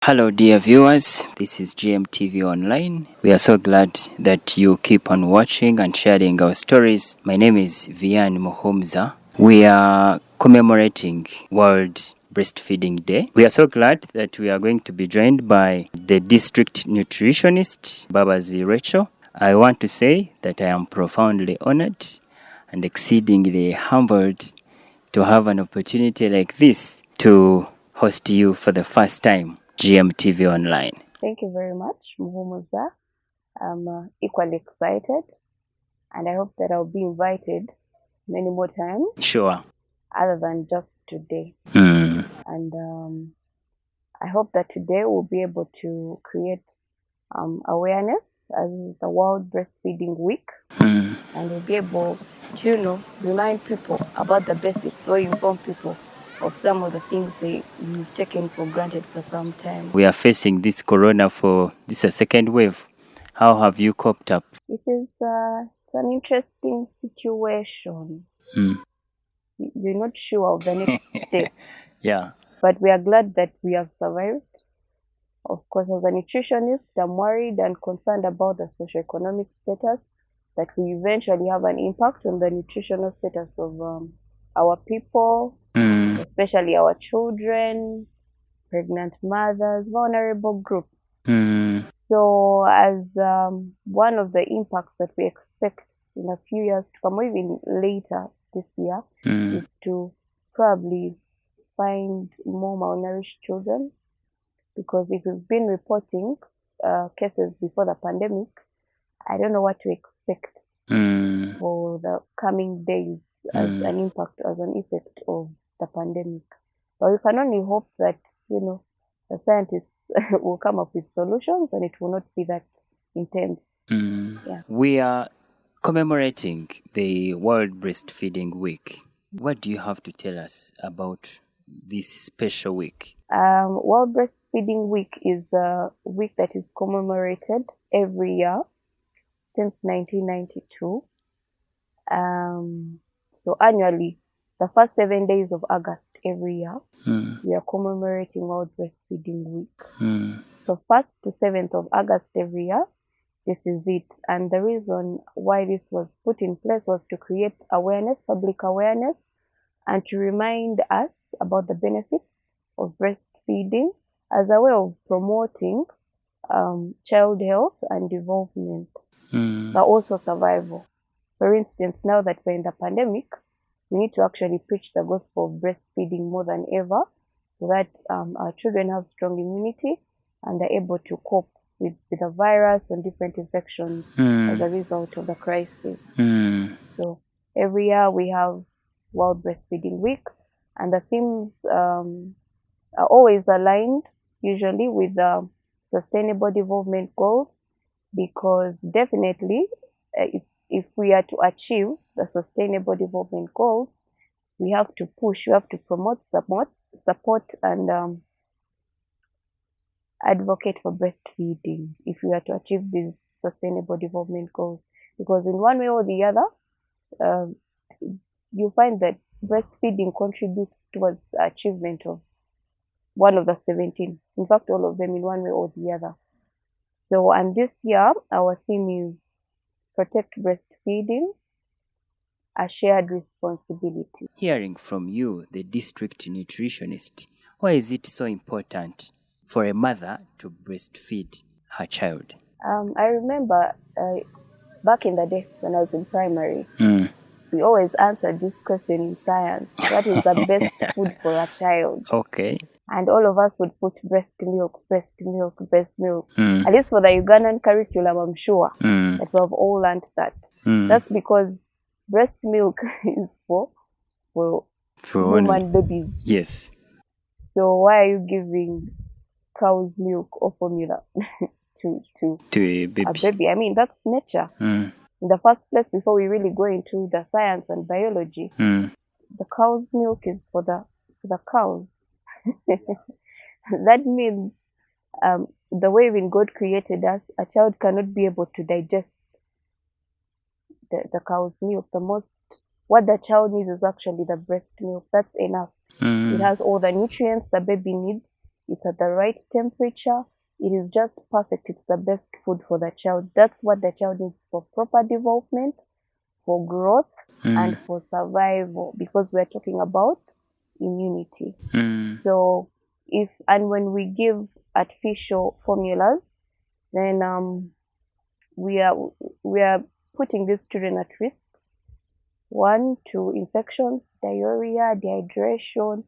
Hello, dear viewers. This is GMTV Online. We are so glad that you keep on watching and sharing our stories. My name is Vian Mohomza. We are commemorating World Breastfeeding Day. We are so glad that we are going to be joined by the district nutritionist, Babazi Rachel. I want to say that I am profoundly honored and exceedingly humbled to have an opportunity like this to host you for the first time, GMTV Online. Thank you very much, Muhumuza. I'm equally excited, and I hope that I'll be invited many more times Sure. other than just today. Mm. And I hope that today we'll be able to create awareness as the World Breastfeeding Week, and we'll be able to, remind people about the basics or inform people of some of the things we've taken for granted for some time. We are facing this corona for this a second wave. How have you coped up? It is it's an interesting situation. You're not sure of the next step. Yeah. But we are glad that we have survived. Of course, as a nutritionist, I'm worried and concerned about the socioeconomic status, that we eventually have an impact on the nutritional status of our people, especially our children, pregnant mothers, vulnerable groups. So as one of the impacts that we expect in a few years to come, or even later this year, is to probably find more malnourished children, because if we've been reporting cases before the pandemic, I don't know what to expect for the coming days as an impact, as an effect of the pandemic. But we can only hope that, the scientists will come up with solutions and it will not be that intense. Yeah. We are commemorating the World Breastfeeding Week. What do you have to tell us about this special week? World Breastfeeding Week is a week that is commemorated every year since 1992. So annually, the first 7 days of August every year, we are commemorating World Breastfeeding Week. So 1st to 7th of August every year, this is it. And the reason why this was put in place was to create awareness, public awareness, and to remind us about the benefits of breastfeeding as a way of promoting child health and development, but also survival. For instance, now that we're in the pandemic, we need to actually preach the gospel of breastfeeding more than ever, so that our children have strong immunity and are able to cope with the virus and different infections as a result of the crisis. So every year we have World Breastfeeding Week, and the themes are always aligned, usually with the Sustainable Development Goals, because definitely if we are to achieve the Sustainable Development Goals, we have to push, we have to promote, support and advocate for breastfeeding if we are to achieve these Sustainable Development Goals. Because in one way or the other, you find that breastfeeding contributes towards the achievement of one of the 17. In fact, all of them in one way or the other. So, and this year, our theme is Protect Breastfeeding, a shared responsibility. Hearing from you, the district nutritionist, why is it so important for a mother to breastfeed her child? I remember back in the day when I was in primary, we always answered this question in science: what is the best food for a child? Okay. And all of us would put breast milk, breast milk, breast milk. At least for the Ugandan curriculum, I'm sure that we have all learned that. That's because breast milk is for human babies. Yes. So why are you giving cow's milk or formula to a baby? A baby? I mean, that's nature. In the first place, before we really go into the science and biology, the cow's milk is for the cows. That means the way when God created us, a child cannot be able to digest the cow's milk. What the child needs is actually the breast milk. That's enough. It has all the nutrients the baby needs. It's at the right temperature. It is just perfect. It's the best food for the child. That's what the child needs for proper development, for growth, and for survival, because we're talking about immunity. So when we give artificial formulas, then we are putting these children at risk. One, to infections, diarrhea, dehydration,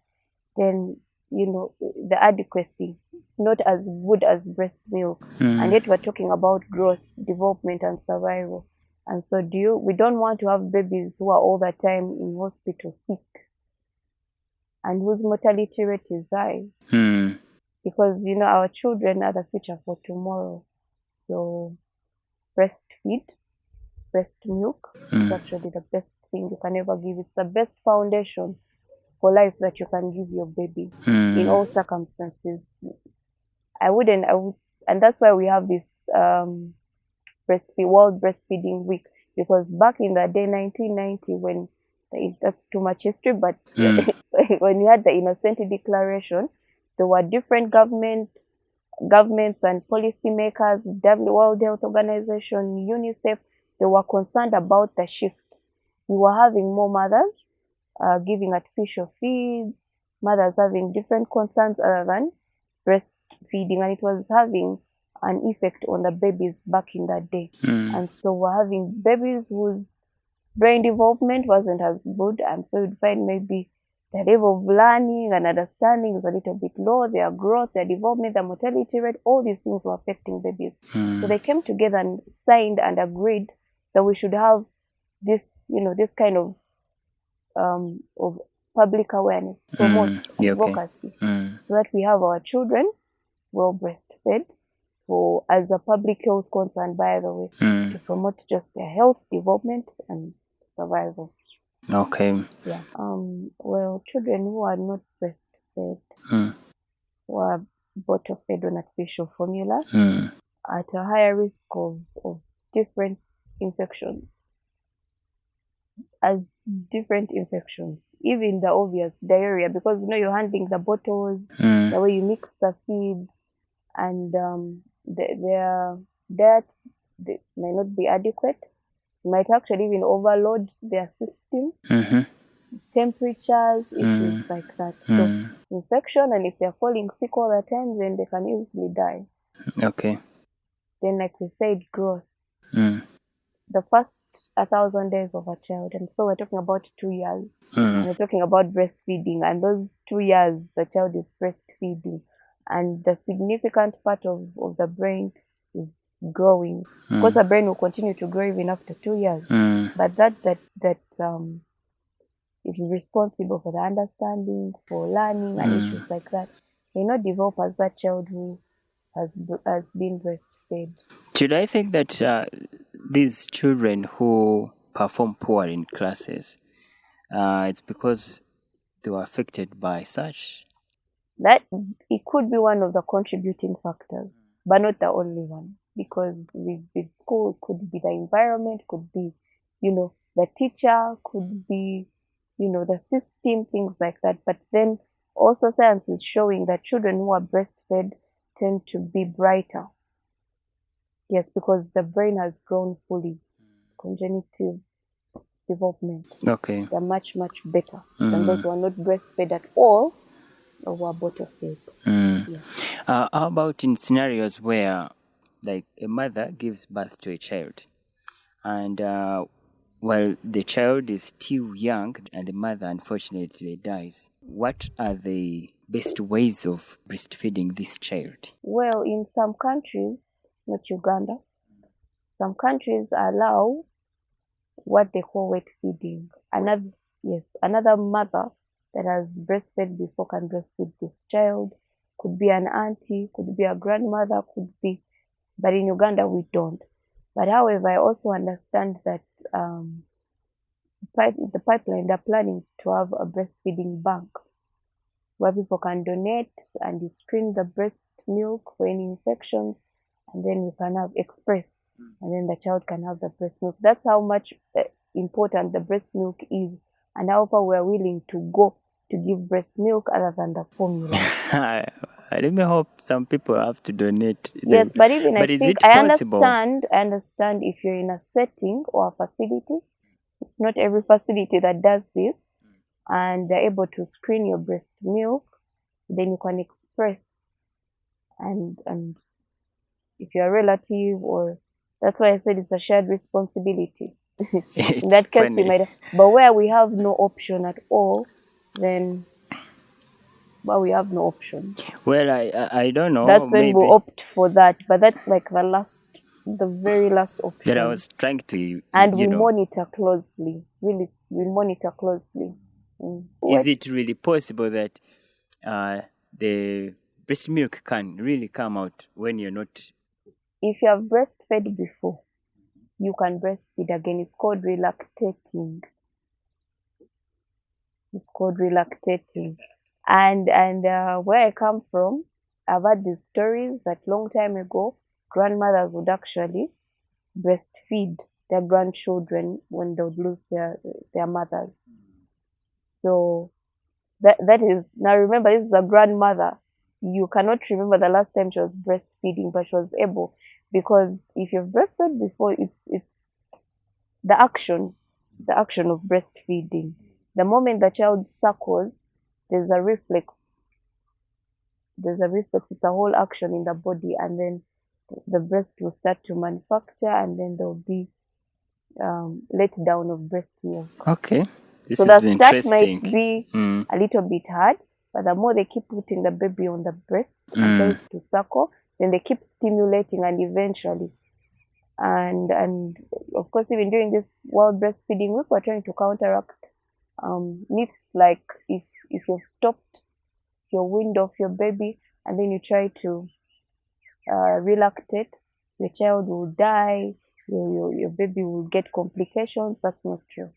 then the adequacy. It's not as good as breast milk, and yet we're talking about growth, development, and survival. And so we don't want to have babies who are all the time in hospital sick and whose mortality rate is high. Because our children are the future for tomorrow. So breastfeed, breast milk is actually the best thing you can ever give. It's the best foundation for life that you can give your baby in all circumstances. And that's why we have this World Breastfeeding Week, because back in the day, 1990, that's too much history, but when we had the Innocent Declaration, there were different governments and policymakers, World Health Organization, UNICEF. They were concerned about the shift. We were having more mothers giving artificial feeds, mothers having different concerns other than breastfeeding, and it was having an effect on the babies back in that day. And so we're having babies whose brain development wasn't as good, and so you'd find maybe the level of learning and understanding is a little bit low, their growth, their development, their mortality rate, all these things were affecting babies. So they came together and signed and agreed that we should have this, this kind of public awareness, promote advocacy, so that we have our children well breastfed, as a public health concern, by the way, to promote just their health, development, and survival. Okay. Yeah. Well, children who are not breastfed, who are bottle fed on artificial formula, are at a higher risk of different infections. Even the obvious diarrhea, because you're handling the bottles, the way you mix the feeds, and their diet may not be adequate. You might actually even overload their system. Temperatures, issues like that. So infection, and if they're falling sick all the time, then they can easily die. Okay. Then, like we said, growth. The first 1,000 days of a child, and so we're talking about 2 years. And we're talking about breastfeeding, and those 2 years the child is breastfeeding, and the significant part of the brain is growing. Of course, the brain will continue to grow even after 2 years, but that is responsible for the understanding, for learning, and issues like that may not develop as that child who has been breastfed. Should I think that these children who perform poor in classes, it's because they were affected by such? That it could be one of the contributing factors, but not the only one. Because with school, could be the environment, could be, the teacher, could be, the system, things like that. But then also science is showing that children who are breastfed tend to be brighter. Yes, because the brain has grown fully, congenital development. Okay. They're much, much better than those who are not breastfed at all or who are bottle fed. Yeah. How about in scenarios where, like, a mother gives birth to a child, and while the child is still young and the mother unfortunately dies, what are the best ways of breastfeeding this child? Well, in some countries, not Uganda, some countries allow what they call wet feeding. Another mother that has breastfed before can breastfeed this child. Could be an auntie, could be a grandmother, could be, but in Uganda we don't. But however, I also understand that the pipeline, they're planning to have a breastfeeding bank where people can donate and you screen the breast milk for any infections, and then we can have express, and then the child can have the breast milk. That's how much important the breast milk is, and how far we're willing to go to give breast milk other than the formula. Let me hope some people have to donate. Yes, but even I But is think it I possible? understand if you're in a setting or a facility. It's not every facility that does this, and they're able to screen your breast milk. Then you can express, and if you're a relative, or that's why I said it's a shared responsibility. In It's that case, funny. you might. But where we have no option at all, then we have no option. Well, I don't know. That's when we Maybe opt for that. But that's like the very last that I option. was trying to, And we monitor closely. Really, we monitor closely. Is it really possible that the breast milk can really come out when you're not? If you have breastfed before, you can breastfeed again. It's called relactating. It's called relactating. And where I come from, I've had these stories that long time ago, grandmothers would actually breastfeed their grandchildren when they would lose their mothers. So that is, now remember, this is a grandmother. You cannot remember the last time she was breastfeeding, but she was able, because if you've breastfed before, it's the action of breastfeeding. The moment the child suckles, there's a reflex. It's a whole action in the body, and then the breast will start to manufacture, and then there will be let down of breast milk. Okay. So the start might be a little bit hard, but the more they keep putting the baby on the breast and tries to suckle, then they keep stimulating, and eventually, and of course, even during this World Breastfeeding Week, we're trying to counteract myths like if you've stopped your wind off your baby and then you try to relactate, your child will die, your baby will get complications. That's not true.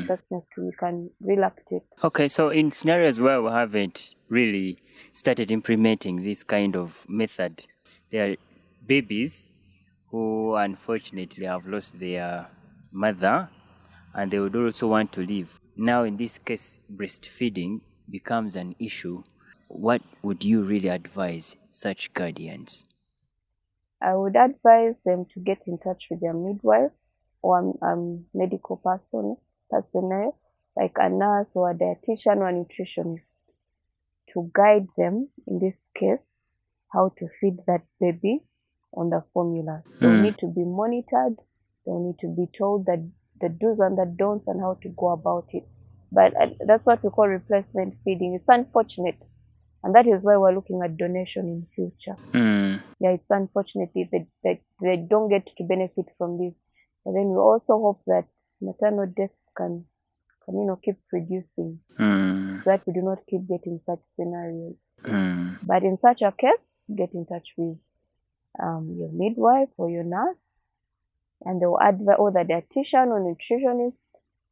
That's not true. You can relactate. Okay, so in scenarios where we haven't really started implementing this kind of method, there are babies who unfortunately have lost their mother and they would also want to leave. Now, in this case, breastfeeding becomes an issue. What would you really advise such guardians? I would advise them to get in touch with their midwife or medical personnel, like a nurse or a dietitian or a nutritionist, to guide them in this case how to feed that baby on the formula. They will need to be monitored. They will need to be told that the do's and the don'ts and how to go about it. But that's what we call replacement feeding. It's unfortunate, and that is why we're looking at donation in future. Yeah, it's unfortunate that they don't get to benefit from this. But then we also hope that maternal deaths can keep reducing, so that we do not keep getting such scenarios. But in such a case, get in touch with your midwife or your nurse, and they will advise, or the dietitian or nutritionist.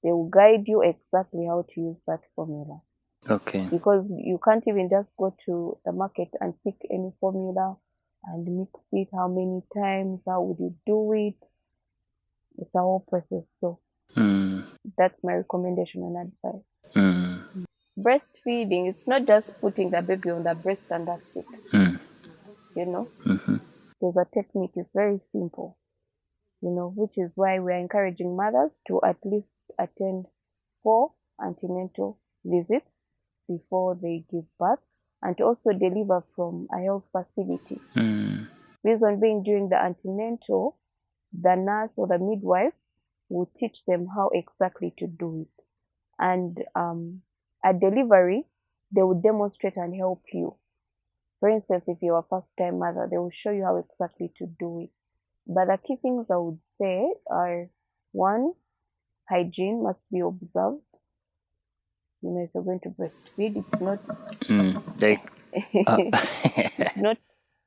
They will guide you exactly how to use that formula. Okay. Because you can't even just go to the market and pick any formula and mix it. How many times? How would you do it? It's a whole process. So that's my recommendation and advice. Breastfeeding, it's not just putting the baby on the breast and that's it. There's a technique. It's very simple. Which is why we're encouraging mothers to at least attend 4 antenatal visits before they give birth, and to also deliver from a health facility. Reason being, during the antenatal, the nurse or the midwife will teach them how exactly to do it. And at delivery, they will demonstrate and help you. For instance, if you're a first-time mother, they will show you how exactly to do it. But the key things I would say are, 1, hygiene must be observed. If you're going to breastfeed, it's not it's not,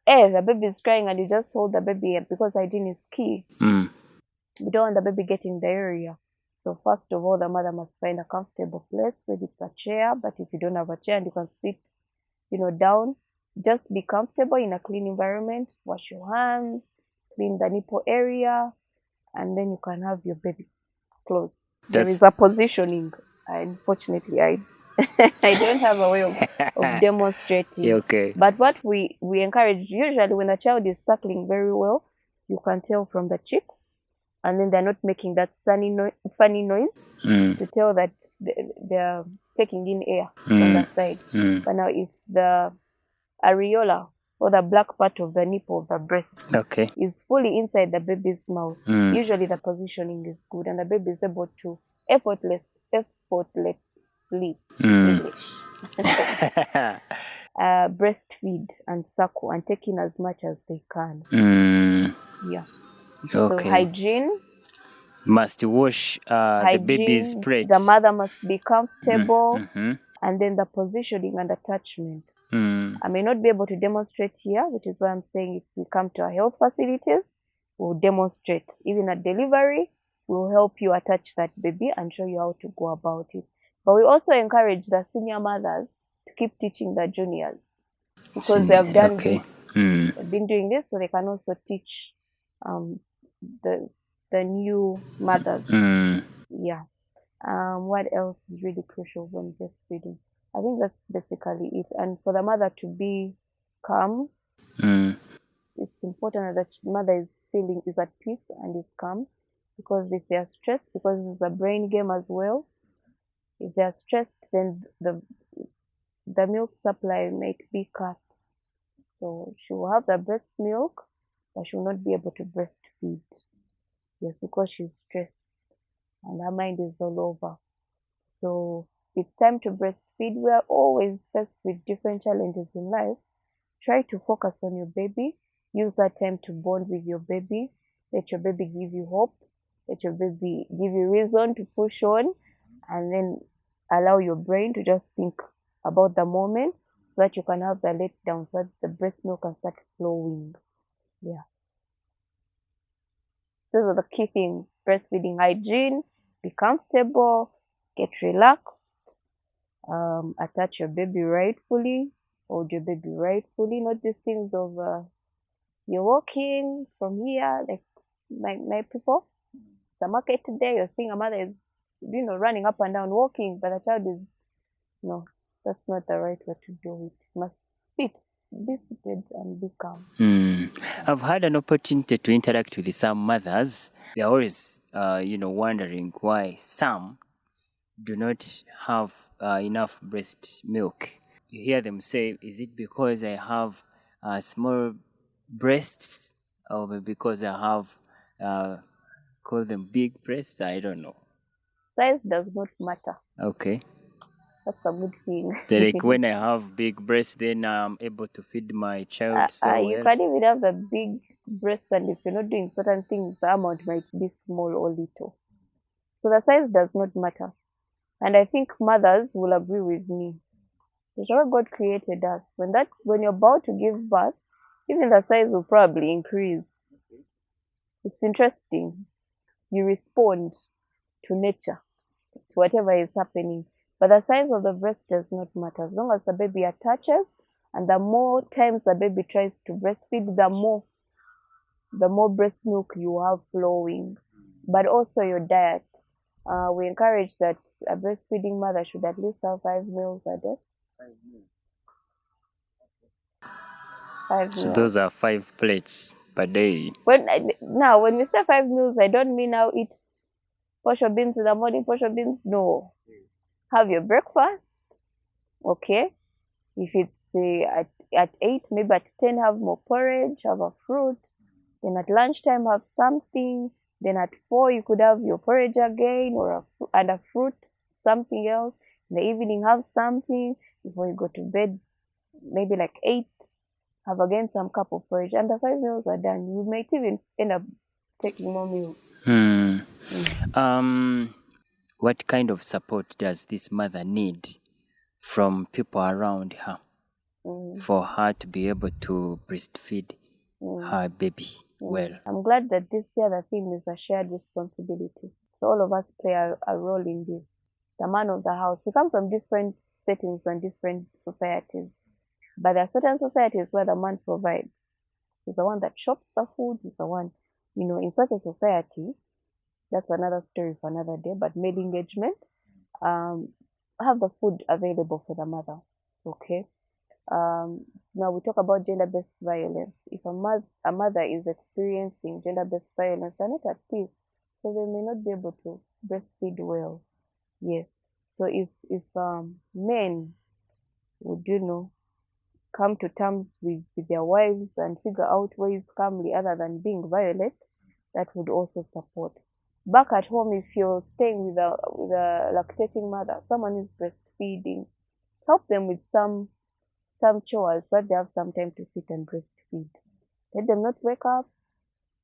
the baby is crying and you just hold the baby, because hygiene is key. We don't want the baby getting diarrhea. So first of all, the mother must find a comfortable place, whether it's a chair, but if you don't have a chair and you can sit, down, just be comfortable in a clean environment, wash your hands, clean the nipple area, and then you can have your baby close. There is a positioning. Unfortunately, I I don't have a way of demonstrating. Okay. But what we encourage, usually when a child is suckling very well, you can tell from the cheeks, and then they're not making that funny noise to tell that they're taking in air from the side. But now if the areola or the black part of the nipple of the breast is fully inside the baby's mouth, usually the positioning is good and the baby is able to effortlessly English breastfeed and suckle and take in as much as they can. Yeah. So hygiene. Must wash the baby's plate. The mother must be comfortable, and then the positioning and attachment. I may not be able to demonstrate here, which is why I'm saying if we come to our health facilities, we'll demonstrate. Even at delivery, we'll help you attach that baby and show you how to go about it. But we also encourage the senior mothers to keep teaching the juniors because they have done this. They've been doing this, so they can also teach the new mothers. Yeah. What else is really crucial when breastfeeding? I think that's basically it. And for the mother to be calm, it's important that the mother is at peace and is calm, because if they are stressed, because it's a brain game as well, if they are stressed, then the milk supply might be cut. So she will have the breast milk, but she will not be able to breastfeed. Yes, because she's stressed and her mind is all over. So it's time to breastfeed. We are always faced with different challenges in life. Try to focus on your baby. Use that time to bond with your baby. Let your baby give you hope. Let your baby give you reason to push on. And then allow your brain to just think about the moment so that you can have the letdown, so that the breast milk can start flowing. Yeah. Those are the key things. Breastfeeding hygiene, be comfortable, get relaxed, attach your baby rightfully, hold your baby rightfully, not these things of you're walking from here, like my people, the market today, you're seeing a mother is, running up and down walking, but the child is, no, that's not the right way to do it. You must sit, be seated and be calm. I've had an opportunity to interact with some mothers. They're always, wondering why some do not have enough breast milk. You hear them say, is it because I have small breasts, or because I have, call them big breasts? I don't know. Size does not matter. Okay. That's a good thing. So like when I have big breasts, then I'm able to feed my child You can even have the big breasts, and if you're not doing certain things, the amount might be small or little. So the size does not matter. And I think mothers will agree with me. That's how God created us. When you're about to give birth, even the size will probably increase. It's interesting. You respond to nature, to whatever is happening. But the size of the breast does not matter. As long as the baby attaches, and the more times the baby tries to breastfeed, the more breast milk you have flowing. But also your diet. We encourage that a breastfeeding mother should at least have 5 meals a day. 5 So meals. those are 5 plates per day. When we say 5 meals, I don't mean now eat portion beans in the morning, portion beans. No. Have your breakfast. Okay. If it's at 8, maybe at 10, have more porridge, have a fruit. Then at lunchtime, have something. Then at 4, you could have your porridge again, or a fruit, something else. In the evening, have something. Before you go to bed, maybe like 8, have again some cup of porridge. And the 5 meals are done. You might even end up taking more meals. What kind of support does this mother need from people around her for her to be able to breastfeed her baby well? I'm glad that this year the theme is a shared responsibility. So all of us play a role in this. The man of the house. We come from different settings and different societies. But there are certain societies where the man provides. He's the one that shops the food. He's the one, in such a society, that's another story for another day. But male engagement, have the food available for the mother. Okay. Now we talk about gender-based violence. If a mother is experiencing gender-based violence, they're not at peace, so they may not be able to breastfeed well. Yes. So if men would come to terms with their wives and figure out ways calmly other than being violent, that would also support. Back at home, if you're staying with a lactating mother, someone is breastfeeding, help them with some chores so that they have some time to sit and breastfeed. Let them not wake up,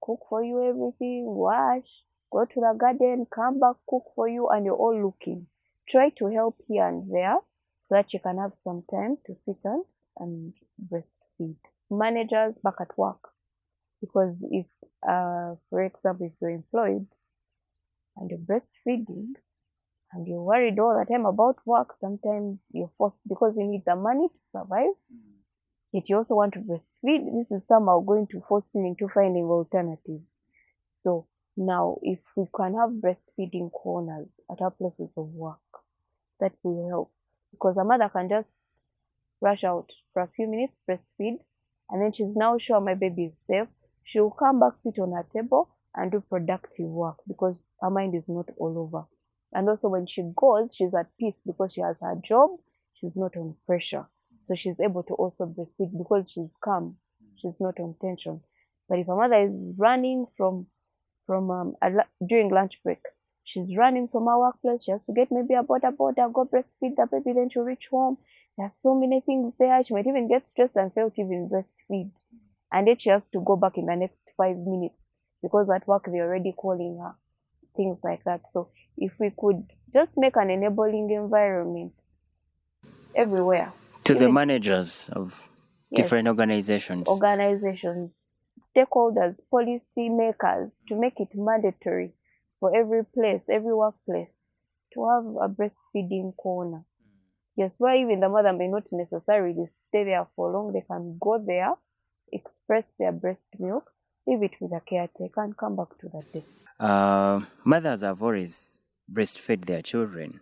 cook for you everything, wash, go to the garden, come back, cook for you, and you're all looking. Try to help here and there so that you can have some time to sit and breastfeed. Managers back at work, because if, for example, if you're employed and you're breastfeeding and you're worried all the time about work, sometimes you're forced because you need the money to survive. Yet you also want to breastfeed. This is somehow going to force you into finding alternatives. So now, if we can have breastfeeding corners at our places of work, that will help, because a mother can just rush out for a few minutes, breastfeed, and then she's now sure my baby is safe. She'll come back, sit on her table, and do productive work because her mind is not all over. And also, when she goes, she's at peace because she has her job. She's not on pressure, so she's able to also breastfeed because she's calm. She's not on tension. But if a mother is running during lunch break, she's running from her workplace, she has to get maybe a border, go breastfeed the baby, then she'll reach home. There's so many things there. She might even get stressed and fail to even breastfeed. And then she has to go back in the next 5 minutes because at work they're already calling her. Things like that. So if we could just make an enabling environment everywhere. To the managers of different organizations, stakeholders, policy makers, to make it mandatory for every place, every workplace, to have a breastfeeding corner. Yes, where even the mother may not necessarily stay there for long. They can go there, express their breast milk, leave it with a caretaker, and come back to the desk. Mothers have always breastfed their children.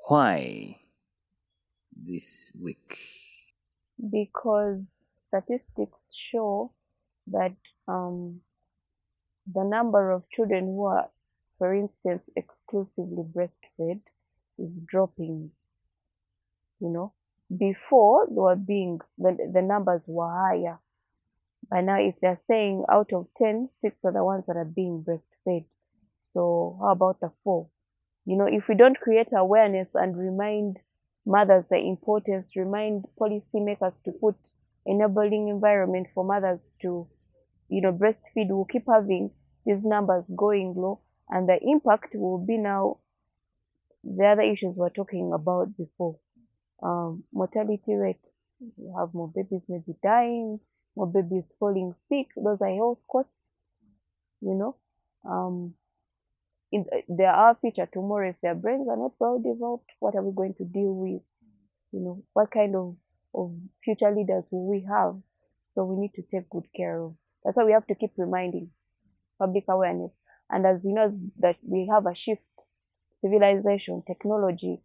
Why this week? Because statistics show that the number of children who are, for instance, exclusively breastfed is dropping. Before the numbers were higher. But now if they're saying out of 10, 6 are the ones that are being breastfed. So how about the 4? If we don't create awareness and remind mothers the importance, remind policymakers to put enabling environment for mothers to, breastfeed, we'll keep having these numbers going low, and the impact will be now the other issues we're talking about before. Mortality rate, you have more babies maybe dying, more babies falling sick. Those are health costs. There are future tomorrow, if their brains are not well developed, what are we going to deal with? What kind of future leaders will we have? So we need to take good care of. That's why we have to keep reminding public awareness. And as you know, that we have a shift, civilization, technology.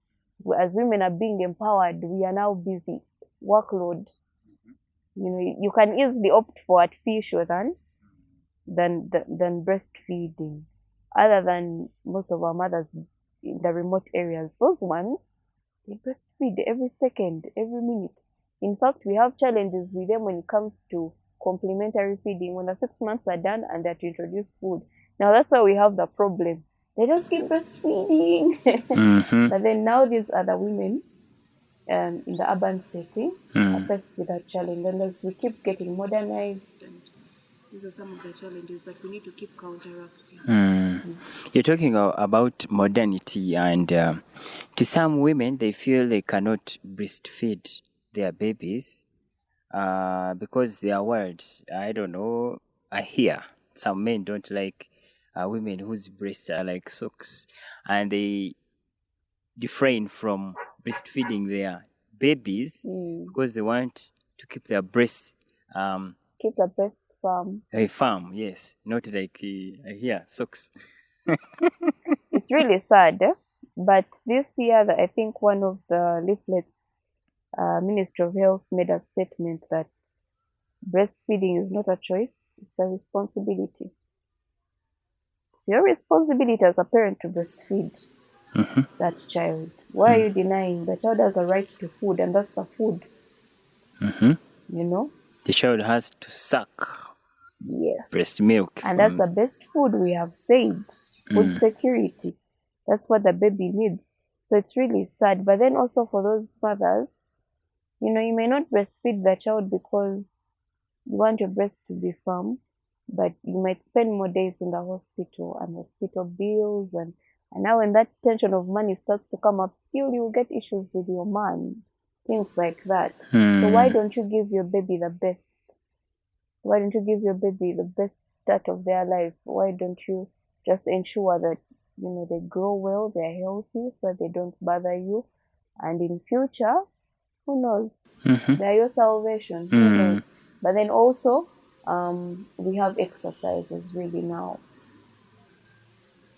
As women are being empowered, we are now busy. Workload. You can easily opt for artificial than breastfeeding. Other than most of our mothers in the remote areas, those ones, they breastfeed every second, every minute. In fact, we have challenges with them when it comes to complementary feeding. When the 6 months are done and they're to introduce food. Now that's why we have the problem. They just keep breastfeeding. But then now these other women in the urban setting are faced with that challenge. And as we keep getting modernized, and these are some of the challenges that we need to keep counteracting. You're talking about modernity, and to some women, they feel they cannot breastfeed their babies because they are worried. I don't know. I hear some men don't like women whose breasts are like socks, and they refrain from breastfeeding their babies because they want to keep their breasts keep the breast firm. Firm, yes, not like here socks. It's really sad But this year, I think one of the leaflets, Ministry of Health made a statement that breastfeeding is not a choice, it's a responsibility. It's your responsibility as a parent to breastfeed that child. Why are you denying? The child has a right to food, and that's the food. You know? The child has to suck breast Yes. milk. And that's the best food we have said. Food security. That's what the baby needs. So it's really sad. But then also for those mothers, you know, you may not breastfeed the child because you want your breast to be firm, but you might spend more days in the hospital and hospital bills. And now when that tension of money starts to come up, still you will get issues with your man. Things like that. So why don't you give your baby the best? Why don't you give your baby the best start of their life? Why don't you just ensure that, you know, they grow well, they're healthy, so they don't bother you? And in future, who knows? They're your salvation. Who knows? But then also, we have exercises really now.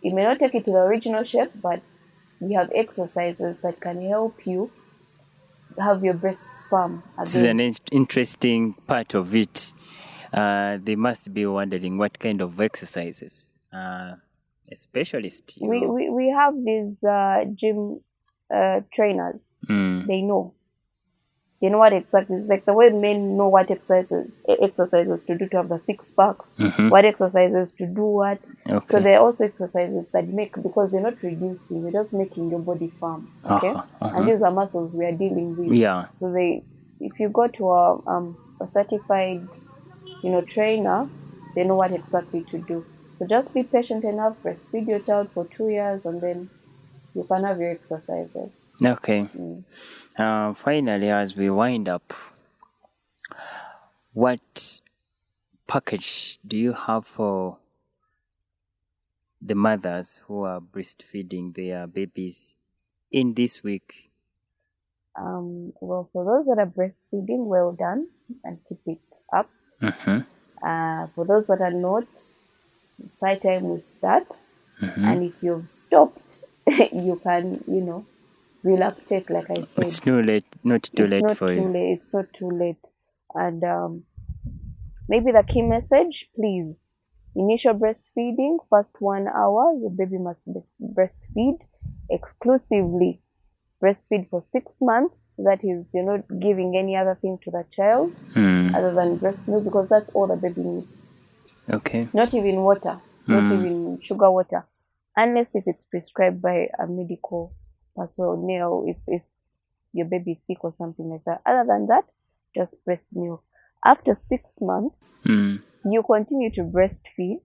You may not take it to the original shape, but we have exercises that can help you have your breasts firm again. This is an interesting part of it. They must be wondering what kind of exercises. A specialist. We have these gym trainers. They know. They know what exactly. It's like the way men know what exercises to do to have the 6 packs. What exercises to do what. Okay. So there are also exercises that make, because you're not reducing, you're just making your body firm. Okay. And these are muscles we are dealing with. Yeah. So if you go to a certified, you know, trainer, they know what exactly to do. So just be patient enough, breastfeed your child for 2 years, and then you can have your exercises. Okay. Finally, as we wind up, what package do you have for the mothers who are breastfeeding their babies in this week? Well, for those that are breastfeeding, well done, and keep it up. For those that are not, it's high time we start. And if you've stopped, you can, you know, relactate, like I said. It's not too late for you. It's not too late. And maybe the key message, please, initial breastfeeding, first 1 hour, your baby must breastfeed exclusively. Breastfeed for 6 months. That is, you're not giving any other thing to the child other than breast milk, because that's all the baby needs. Okay. Not even water, not even sugar water, unless if it's prescribed by a medical personnel, if your baby is sick or something like that. Other than that, just breast milk. After 6 months, you continue to breastfeed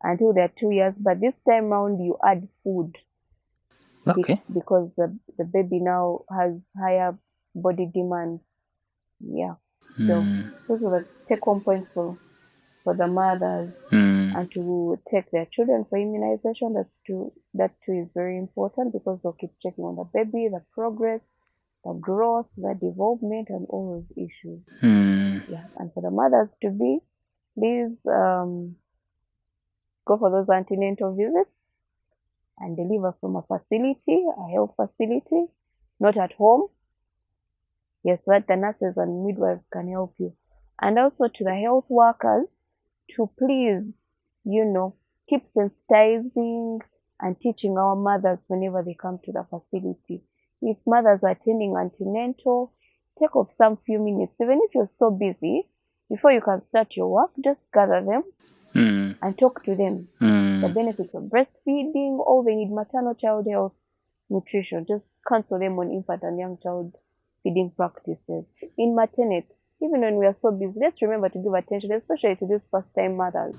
until they're 2 years, but this time round you add food. Okay. Because the baby now has higher body demand. Yeah. So those are the take-home points for the mothers, and to take their children for immunization. That too is very important, because they'll keep checking on the baby, the progress, the growth, the development, and all those issues. Yeah. And for the mothers to be, please go for those antenatal visits and deliver from a facility, a health facility, not at home. Yes, that the nurses and midwives can help you. And also to the health workers, to please, you know, keep sensitizing and teaching our mothers whenever they come to the facility. If mothers are attending antenatal, take off some few minutes, even if you're so busy, before you can start your work, just gather them and talk to them. The benefits of breastfeeding, all they need, maternal child health, nutrition. Just counsel them on infant and young child feeding practices. In maternity, even when we are so busy, let's remember to give attention, especially to these first-time mothers,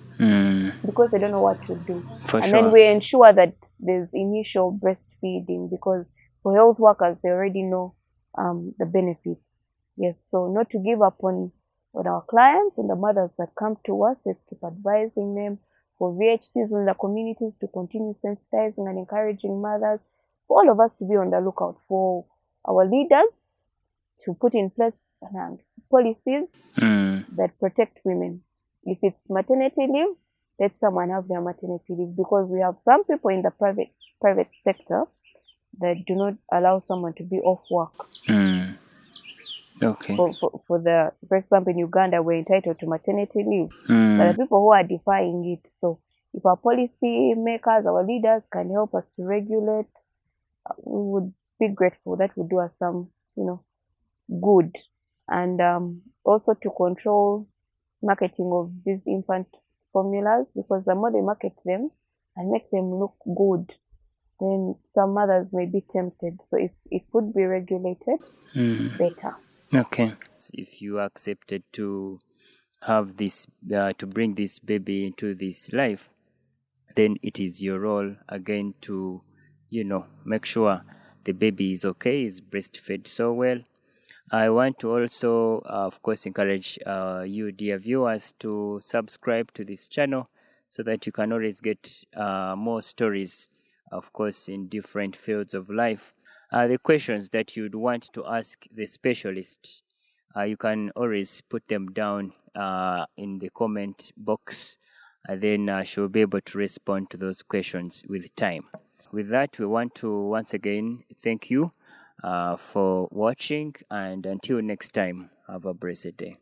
because they don't know what to do. Then we ensure that there's initial breastfeeding, because for health workers, they already know the benefits. Yes, so not to give up on our clients and the mothers that come to us. Let's keep advising them. For VHCs in the communities, to continue sensitizing and encouraging mothers. For all of us to be on the lookout for our leaders to put in place policies that protect women. If it's maternity leave, let someone have their maternity leave, because we have some people in the private sector that do not allow someone to be off work. Okay. For example, in Uganda, we're entitled to maternity leave. There are Mm. people who are defying it. So if our policy makers, our leaders can help us to regulate, we would be grateful. That would do us some, good. And also to control marketing of these infant formulas, because the more they market them and make them look good, then some mothers may be tempted. So if it could be regulated, better. Okay. If you accepted to have this, to bring this baby into this life, then it is your role again to, make sure the baby is okay, is breastfed so well. I want to also, of course, encourage you, dear viewers, to subscribe to this channel so that you can always get more stories, of course, in different fields of life. The questions that you'd want to ask the specialist, you can always put them down in the comment box, and then she'll be able to respond to those questions with time. With that, we want to once again thank you for watching, and until next time, have a blessed day.